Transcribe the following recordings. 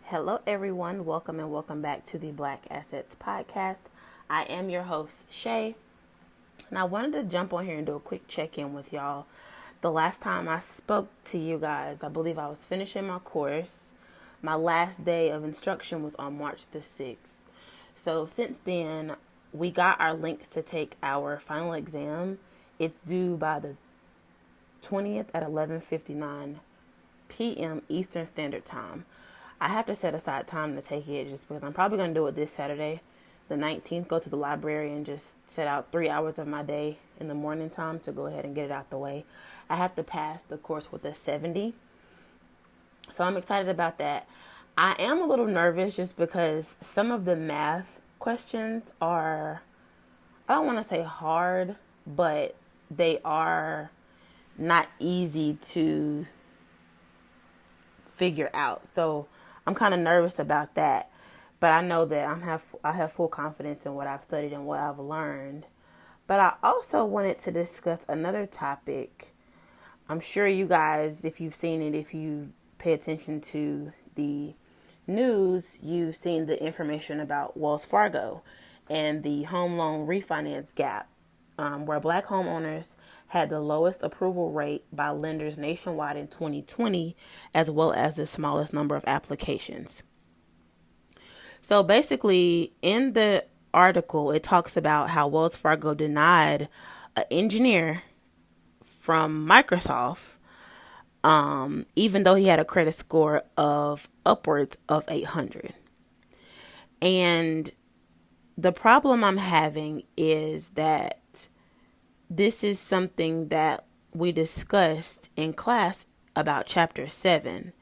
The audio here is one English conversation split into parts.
Hello, everyone. Welcome and welcome back to the Black Assets Podcast. I am your host, Shay, and I wanted to jump on here and do a quick check-in with y'all. The last time I spoke to you guys, I believe I was finishing my course. My last day of instruction was on March the 6th. So since then, we got our links to take our final exam. It's due by the 20th at 11:59 p.m. Eastern Standard Time. I have to set aside time to take it just because I'm probably going to do it this Saturday, the 19th, go to the library and just set out 3 hours of my day in the morning time to go ahead and get it out the way. I have to pass the course with a 70. So I'm excited about that. I am a little nervous just because some of the math questions are, I don't want to say hard, but they are not easy to figure out. So I'm kind of nervous about that, but I know that I have full confidence in what I've studied and what I've learned. But I also wanted to discuss another topic. I'm sure you guys, if you've seen it, if you pay attention to the news, you've seen the information about Wells Fargo and the home loan refinance gap, where Black homeowners had the lowest approval rate by lenders nationwide in 2020, as well as the smallest number of applications. So basically, in the article, it talks about how Wells Fargo denied an engineer from Microsoft, even though he had a credit score of upwards of 800. And the problem I'm having is that this is something that we discussed in class about chapter 7.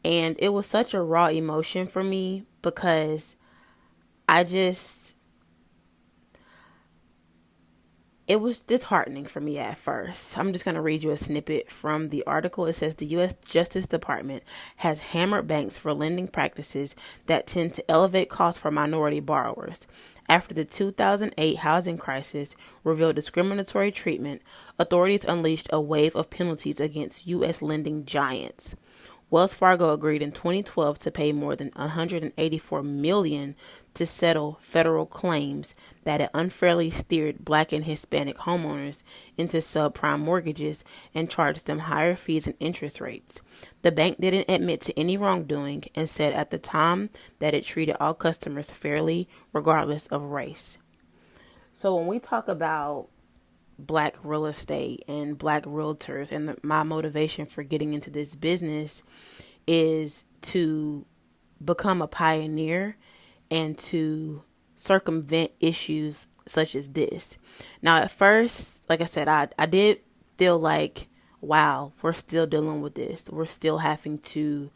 And it was such a raw emotion for me because it was disheartening for me at first. I'm just going to read you a snippet from the article. It says the U.S. Justice Department has hammered banks for lending practices that tend to elevate costs for minority borrowers. After the 2008 housing crisis revealed discriminatory treatment, authorities unleashed a wave of penalties against U.S. lending giants. Wells Fargo agreed in 2012 to pay more than $184 million to settle federal claims that it unfairly steered Black and Hispanic homeowners into subprime mortgages and charged them higher fees and interest rates. The bank didn't admit to any wrongdoing and said at the time that it treated all customers fairly, regardless of race. So when we talk about Black real estate and Black realtors, and my motivation for getting into this business is to become a pioneer and to circumvent issues such as this. Now, at first, like I said, I did feel like, wow, we're still dealing with this. We're still having to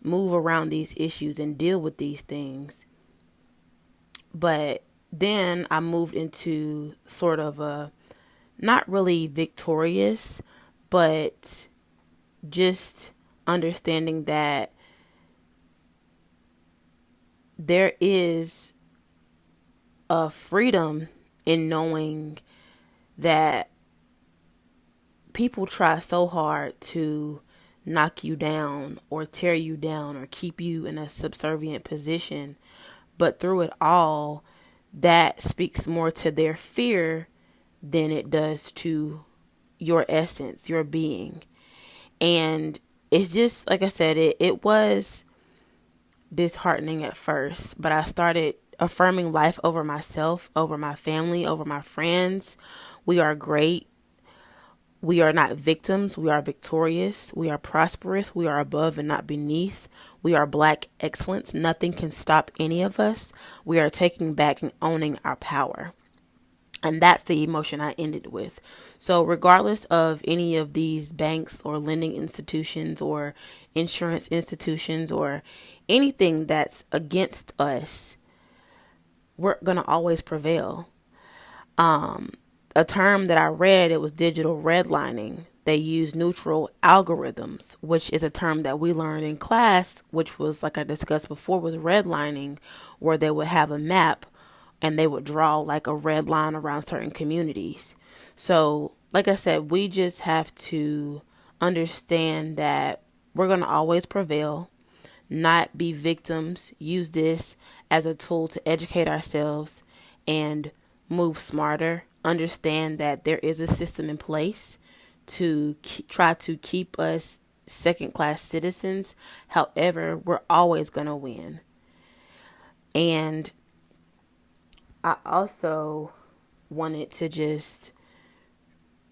move around these issues and deal with these things. But then I moved into sort of a, not really victorious, but just understanding that there is a freedom in knowing that people try so hard to knock you down or tear you down or keep you in a subservient position. But through it all, that speaks more to their fear than it does to your essence, your being. And it's just, like I said, it was disheartening at first, but I started affirming life over myself, over my family, over my friends. We are great. We are not victims. We are victorious. We are prosperous. We are above and not beneath. We are Black excellence. Nothing can stop any of us. We are taking back and owning our power. And that's the emotion I ended with. So regardless of any of these banks or lending institutions or insurance institutions or anything that's against us, we're going to always prevail. A term that I read, it was digital redlining. They use neutral algorithms, which is a term that we learned in class, which was, like I discussed before, was redlining, where they would have a map and they would draw like a red line around certain communities. So, like I said, we just have to understand that we're going to always prevail. not be victims. Use this as a tool to educate ourselves and move smarter. Understand that there is a system in place to try to keep us second class citizens. However, we're always going to win. And I also wanted to just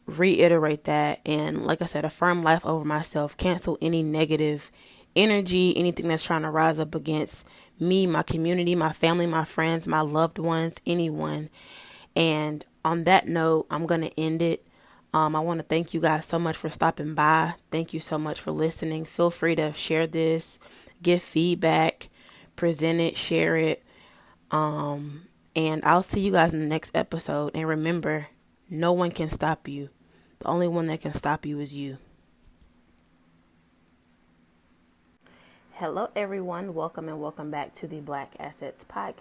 reiterate that and, like I said, affirm life over myself, cancel any negative energy, anything that's trying to rise up against me, my community, my family, my friends, my loved ones, anyone. And on that note, I'm going to end it. I want to thank you guys so much for stopping by. Thank you so much for listening. Feel free to share this, give feedback, present it, share it. And I'll see you guys in the next episode. And remember, no one can stop you. The only one that can stop you is you. Hello, everyone. Welcome back to the Black Assets Podcast.